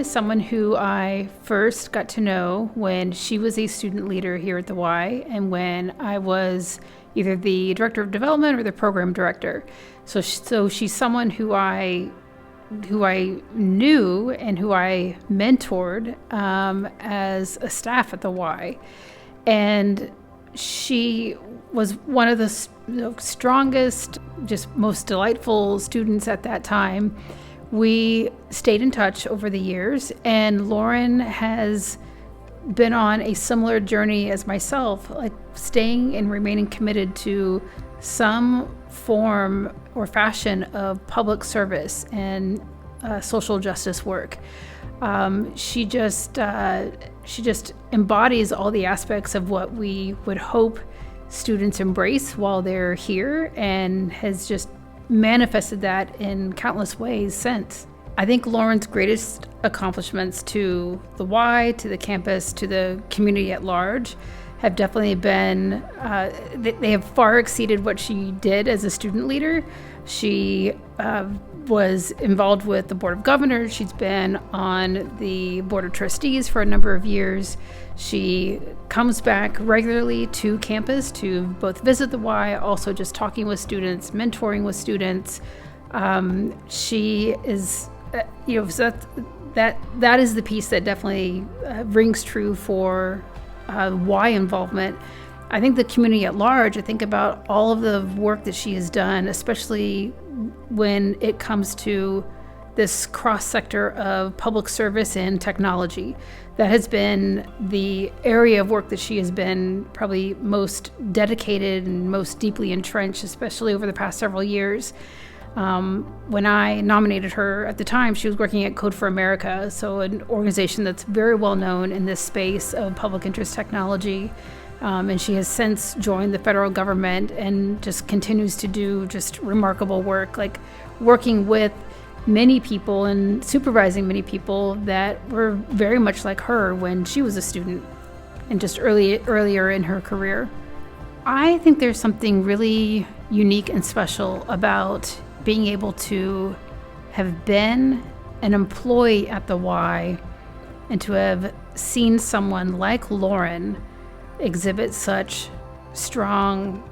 is someone who I first got to know when she was a student leader here at the Y, and when I was either the director of development or the program director. So she's someone who I knew and who I mentored as a staff at the Y. And she was one of the strongest, just most delightful students at that time. We stayed in touch over the years, and Lauren has been on a similar journey as myself, like staying and remaining committed to some form or fashion of public service and social justice work. She just embodies all the aspects of what we would hope students embrace while they're here, and has just manifested that in countless ways since. I think Lauren's greatest accomplishments to the Y, to the campus, to the community at large have definitely been, they have far exceeded what she did as a student leader. She was involved with the Board of Governors. She's been on the Board of Trustees for a number of years. She comes back regularly to campus to both visit the Y, also just talking with students, mentoring with students. She is, so that is the piece that definitely rings true for Y involvement. I think the community at large, I think about all of the work that she has done, especially when it comes to this cross-sector of public service and technology. That has been the area of work that she has been probably most dedicated and most deeply entrenched, especially over the past several years. When I nominated her at the time, she was working at Code for America, so an organization that's very well known in this space of public interest technology. And she has since joined the federal government and just continues to do just remarkable work, like working with many people and supervising many people that were very much like her when she was a student and just earlier in her career. I think there's something really unique and special about being able to have been an employee at the Y and to have seen someone like Lauren exhibit such strong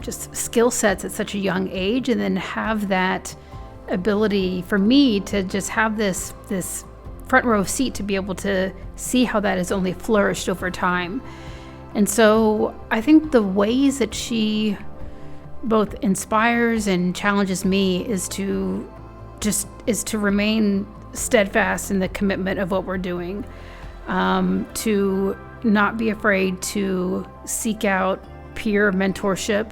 just skill sets at such a young age, and then have that ability for me to just have this front row seat to be able to see how that has only flourished over time. And so I think the ways that she both inspires and challenges me is to remain steadfast in the commitment of what we're doing, to not be afraid to seek out peer mentorship,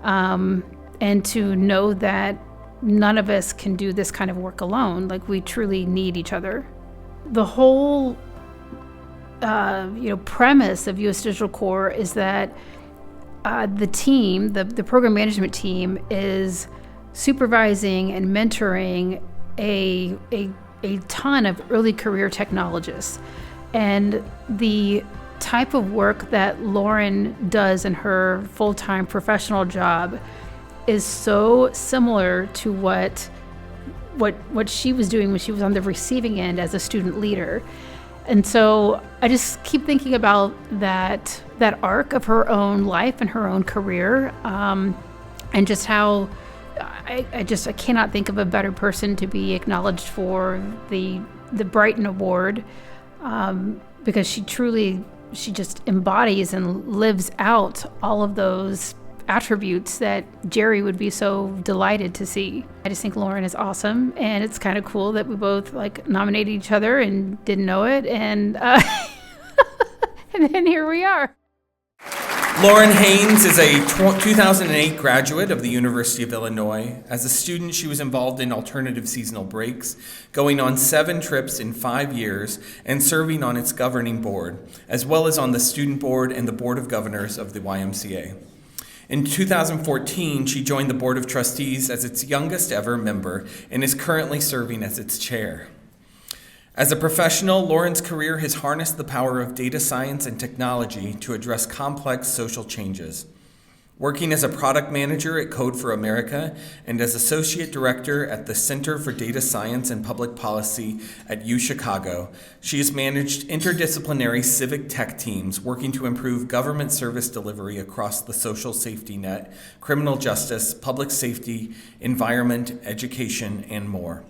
and to know that none of us can do this kind of work alone. Like, we truly need each other. The whole premise of U.S. Digital Corps is that the team, the program management team, is supervising and mentoring a ton of early career technologists. And the type of work that Lauren does in her full-time professional job is so similar to what she was doing when she was on the receiving end as a student leader. And so I just keep thinking about that arc of her own life and her own career, and just how I cannot think of a better person to be acknowledged for the Brighton Award, because she just embodies and lives out all of those attributes that Jerry would be so delighted to see. I just think Lauren is awesome, and it's kind of cool that we both nominated each other and didn't know it, and and then here we are. Lauren Haynes is a 2008 graduate of the University of Illinois. As a student, she was involved in alternative seasonal breaks, going on 7 trips in 5 years and serving on its governing board, as well as on the student board and the Board of Governors of the YMCA. In 2014, she joined the Board of Trustees as its youngest ever member and is currently serving as its chair. As a professional, Lauren's career has harnessed the power of data science and technology to address complex social changes. Working as a product manager at Code for America and as associate director at the Center for Data Science and Public Policy at UChicago, she has managed interdisciplinary civic tech teams working to improve government service delivery across the social safety net, criminal justice, public safety, environment, education, and more.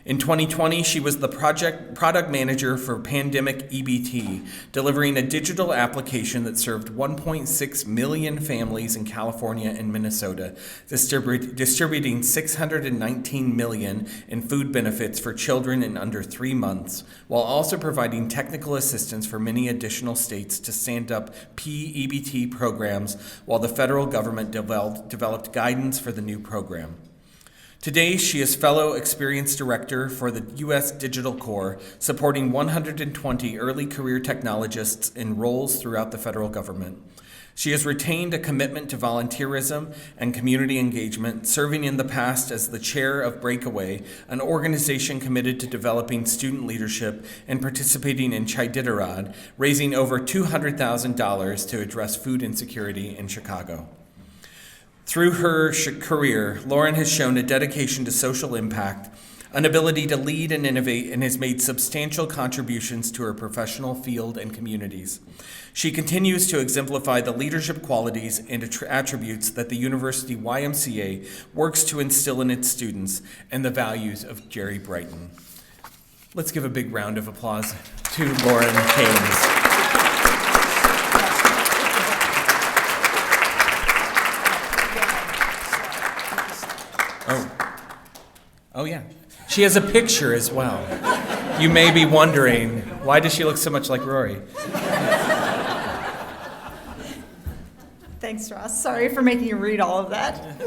In 2020, she was the product manager for Pandemic EBT, delivering a digital application that served 1.6 million families in California and Minnesota, distributing $619 million in food benefits for children in under 3 months, while also providing technical assistance for many additional states to stand up PEBT programs while the federal government developed guidance for the new program. Today, she is Fellow Experience Director for the U.S. Digital Corps, supporting 120 early career technologists in roles throughout the federal government. She has retained a commitment to volunteerism and community engagement, serving in the past as the chair of Breakaway, an organization committed to developing student leadership and participating in Chiditarod, raising over $200,000 to address food insecurity in Chicago. Through her career, Lauren has shown a dedication to social impact, an ability to lead and innovate, and has made substantial contributions to her professional field and communities. She continues to exemplify the leadership qualities and attributes that the University YMCA works to instill in its students and the values of Gerald Brighton. Let's give a big round of applause to Lauren Haynes. Oh yeah, she has a picture as well. You may be wondering, why does she look so much like Rory? Thanks, Ross. Sorry for making you read all of that.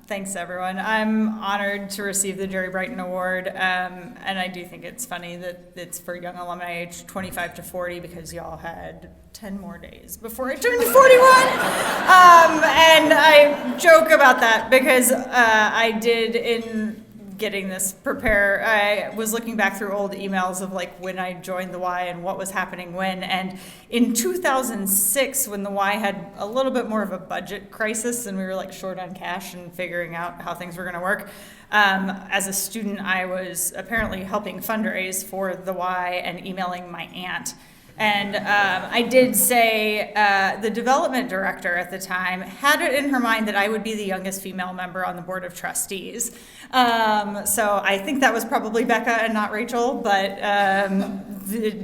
Thanks, everyone. I'm honored to receive the Gerald Brighton Award, and I do think it's funny that it's for young alumni aged 25 to 40 because y'all had 10 more days before I turned 41. And I joke about that because I did, in getting this prepare, I was looking back through old emails of like when I joined the Y and what was happening when. And in 2006, when the Y had a little bit more of a budget crisis and we were like short on cash and figuring out how things were going to work, as a student, I was apparently helping fundraise for the Y and emailing my aunt. And I did say the development director at the time had it in her mind that I would be the youngest female member on the Board of Trustees. So I think that was probably Becca and not Rachel, but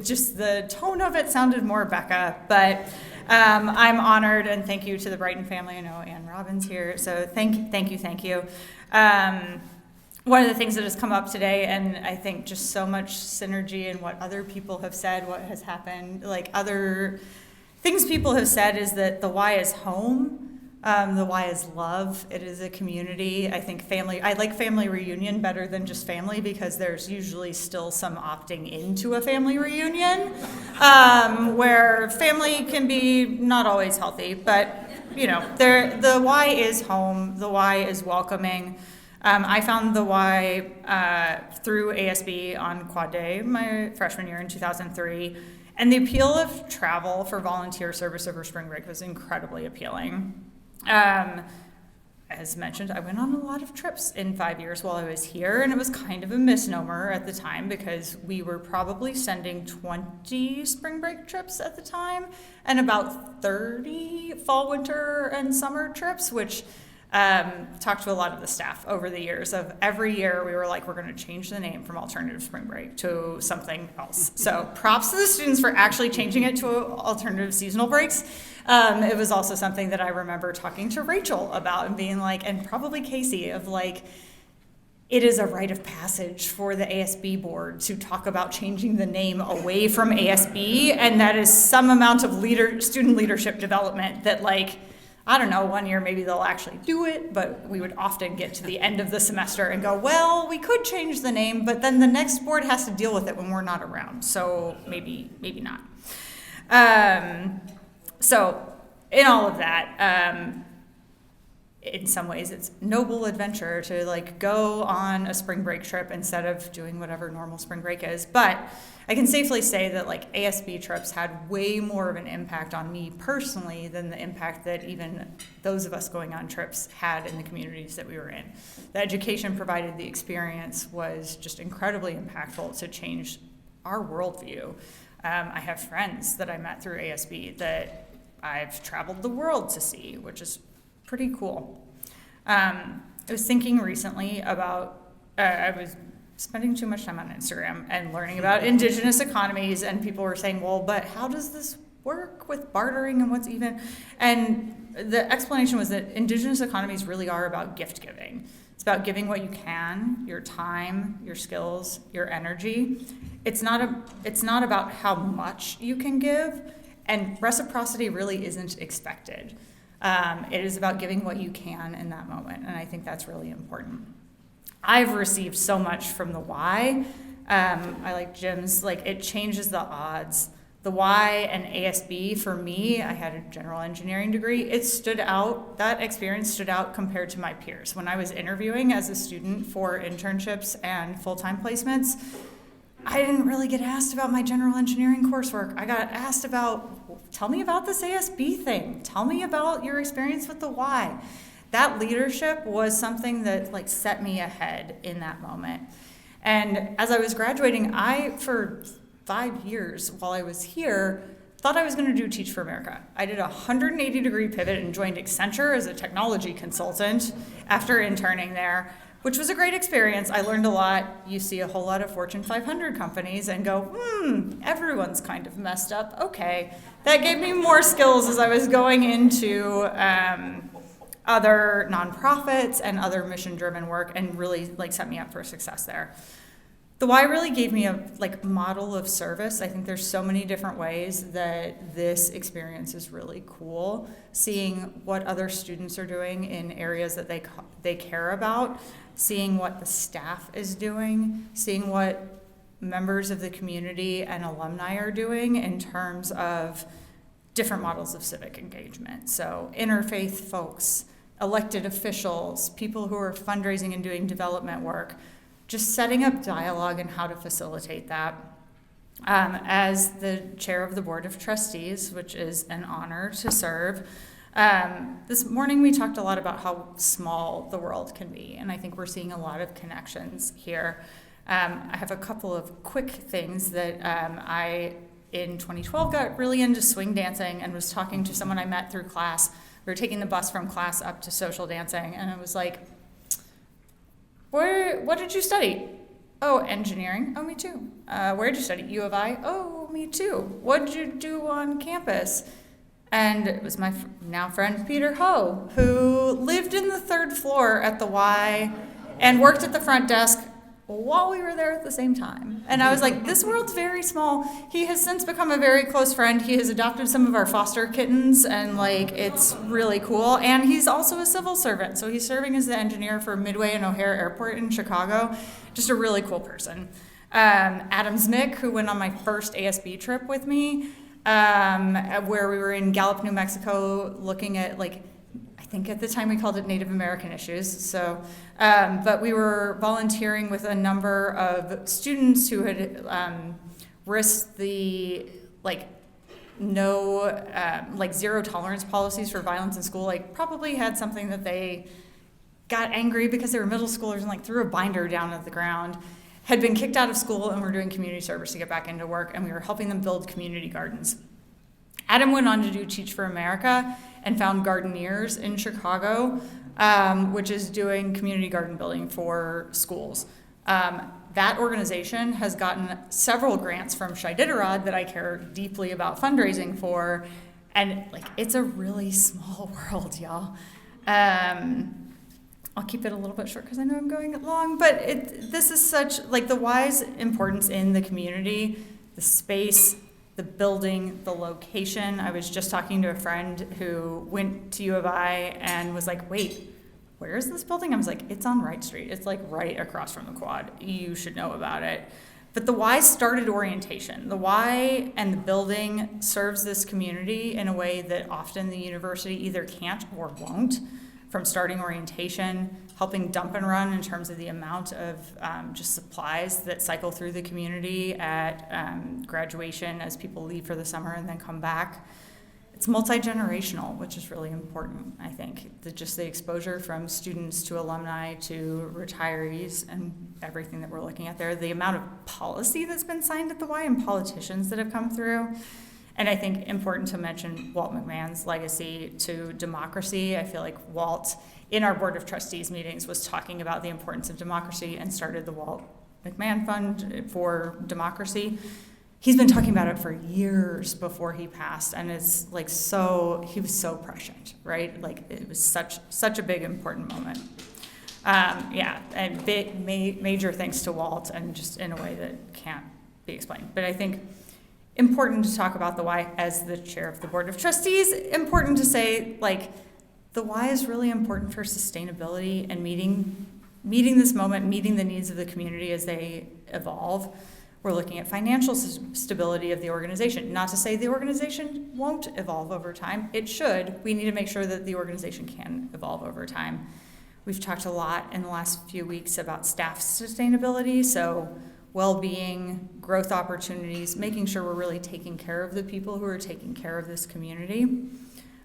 just the tone of it sounded more Becca. But I'm honored, and thank you to the Brighton family. I know Ann Robbins here, so thank you. One of the things that has come up today, and I think just so much synergy in what other people have said, what has happened, like other things people have said, is that the Y is home, the Y is love, it is a community. I think I like family reunion better than just family because there's usually still some opting into a family reunion, where family can be not always healthy, but you know, the Y is home, the Y is welcoming. I found the Y through ASB on Quad Day my freshman year in 2003, and the appeal of travel for volunteer service over spring break was incredibly appealing. As mentioned, I went on a lot of trips in 5 years while I was here, and it was kind of a misnomer at the time because we were probably sending 20 spring break trips at the time and about 30 fall, winter, and summer trips, which talked to a lot of the staff over the years of every year we were like, we're going to change the name from alternative spring break to something else. So props to the students for actually changing it to alternative seasonal breaks. It was also something that I remember talking to Rachel about and being like, and probably Casey, of like, it is a rite of passage for the ASB board to talk about changing the name away from ASB, and that is some amount of student leadership development that, like, I don't know, one year maybe they'll actually do it, but we would often get to the end of the semester and go, well, we could change the name, but then the next board has to deal with it when we're not around, so maybe not. So in all of that, in some ways it's noble adventure to like go on a spring break trip instead of doing whatever normal spring break is. But I can safely say that like ASB trips had way more of an impact on me personally than the impact that even those of us going on trips had in the communities that we were in. The education provided, the experience was just incredibly impactful to change our worldview. I have friends that I met through ASB that I've traveled the world to see, which is pretty cool. I was thinking recently about, I was spending too much time on Instagram and learning about indigenous economies, and people were saying, well, but how does this work with bartering and what's even? And the explanation was that indigenous economies really are about gift giving. It's about giving what you can, your time, your skills, your energy. It's not about how much you can give, and reciprocity really isn't expected. It is about giving what you can in that moment, and I think that's really important. I've received so much from the Y. I like Jim's, like it changes the odds. The Y and ASB for me, I had a general engineering degree. It stood out, that experience stood out compared to my peers. When I was interviewing as a student for internships and full-time placements, I didn't really get asked about my general engineering coursework. I got asked about, tell me about this ASB thing. Tell me about your experience with the Y. That leadership was something that like set me ahead in that moment. And as I was graduating, for 5 years while I was here, thought I was going to do Teach for America. I did a 180-degree pivot and joined Accenture as a technology consultant after interning there, which was a great experience. I learned a lot. You see a whole lot of Fortune 500 companies and go, everyone's kind of messed up. Okay. That gave me more skills as I was going into other nonprofits and other mission-driven work, and really like set me up for success there. The Y really gave me a like model of service. I think there's so many different ways that this experience is really cool. Seeing what other students are doing in areas that they care about, seeing what the staff is doing, seeing what members of the community and alumni are doing in terms of different models of civic engagement. So interfaith folks, elected officials, people who are fundraising and doing development work, just setting up dialogue and how to facilitate that. As the chair of the Board of Trustees, which is an honor to serve, this morning we talked a lot about how small the world can be, and I think we're seeing a lot of connections here. I have a couple of quick things that I, in 2012, got really into swing dancing and was talking to someone I met through class. We were taking the bus from class up to social dancing, and I was like, what did you study? Oh, engineering. Oh, me too. Where did you study? U of I. Oh, me too. What did you do on campus? And it was my now friend Peter Ho, who lived in the 3rd floor at the Y and worked at the front desk while we were there at the same time. And I was like, this world's very small. He has since become a very close friend. He has adopted some of our foster kittens, and like it's really cool. And he's also a civil servant. So he's serving as the engineer for Midway and O'Hare Airport in Chicago. Just a really cool person. Adam Zmick, who went on my first ASB trip with me, where we were in Gallup, New Mexico, looking at like, I think at the time we called it Native American issues. So, but we were volunteering with a number of students who had risked the zero tolerance policies for violence in school. Like probably had something that they got angry because they were middle schoolers and like threw a binder down at the ground. Had been kicked out of school and were doing community service to get back into work, and we were helping them build community gardens. Adam went on to do Teach for America and found Gardeneers in Chicago, which is doing community garden building for schools. That organization has gotten several grants from Iditarod that I care deeply about fundraising for, and like it's a really small world, y'all. I'll keep it a little bit short because I know I'm going long, but this is such, like the Y's importance in the community, the space, the building, the location. I was just talking to a friend who went to U of I and was like, wait, where is this building? I was like, it's on Wright Street. It's like right across from the quad. You should know about it. But the Y started orientation. The Y and the building serves this community in a way that often the university either can't or won't. from starting orientation, helping dump and run in terms of the amount of just supplies that cycle through the community at graduation as people leave for the summer and then come back. It's multi-generational, which is really important, I think. Just the exposure from students to alumni to retirees and everything that we're looking at there, the amount of policy that's been signed at the Y and politicians that have come through. And I think important to mention Walt McMahon's legacy to democracy. I feel like Walt, in our Board of Trustees meetings, was talking about the importance of democracy and started the Walt McMahon Fund for Democracy. He's been talking about it for years before he passed, and it's like he was so prescient, right? Like it was such a big, important moment. And major thanks to Walt, and just in a way that can't be explained. But I think important to talk about the Y as the chair of the Board of Trustees, important to say, like, the Y is really important for sustainability and meeting this moment, meeting the needs of the community as they evolve. We're looking at financial stability of the organization. Not to say the organization won't evolve over time. It should. We need to make sure that the organization can evolve over time. We've talked a lot in the last few weeks about staff sustainability, so well-being, growth opportunities, making sure we're really taking care of the people who are taking care of this community.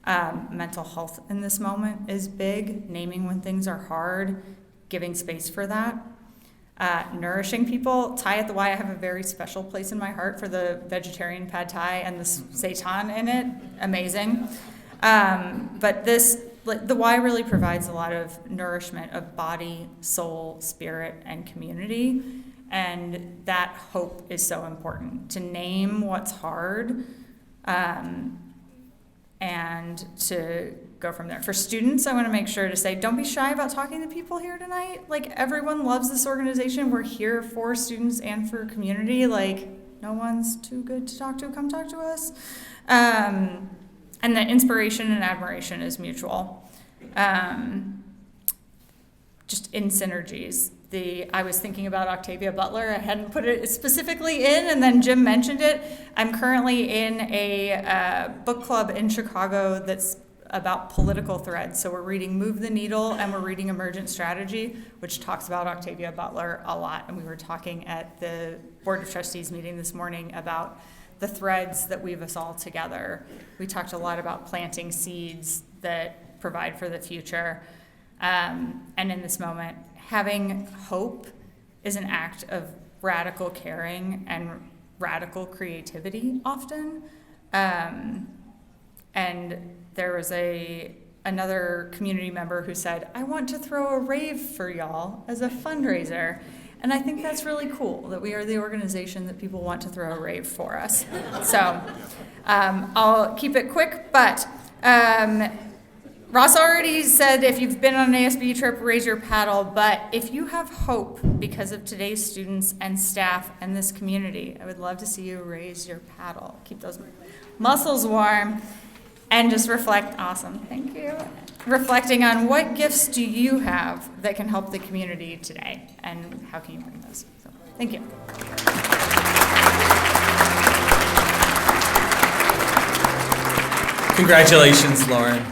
Mental health in this moment is big, naming when things are hard, giving space for that. Nourishing people. Thai at the Y, I have a very special place in my heart for the vegetarian pad Thai and the seitan in it. Amazing. But the Y really provides a lot of nourishment of body, soul, spirit, and community. And that hope is so important, to name what's hard and to go from there. For students, I want to make sure to say, don't be shy about talking to people here tonight. Like, everyone loves this organization. We're here for students and for community. Like, no one's too good to talk to. Come talk to us. And the inspiration and admiration is mutual. Just in synergies. I was thinking about Octavia Butler. I hadn't put it specifically in, and then Jim mentioned it. I'm currently in a book club in Chicago that's about political threads. So we're reading Move the Needle and we're reading Emergent Strategy, which talks about Octavia Butler a lot. And we were talking at the Board of Trustees meeting this morning about the threads that weave us all together. We talked a lot about planting seeds that provide for the future. And in this moment, having hope is an act of radical caring and radical creativity often. And there was another community member who said, I want to throw a rave for y'all as a fundraiser. And I think that's really cool that we are the organization that people want to throw a rave for us. So I'll keep it quick, but Ross already said if you've been on an ASB trip, raise your paddle, but if you have hope because of today's students and staff and this community, I would love to see you raise your paddle. Keep those muscles warm and just reflect. Awesome, thank you. Reflecting on what gifts do you have that can help the community today and how can you bring those? So, thank you. Congratulations, Lauren.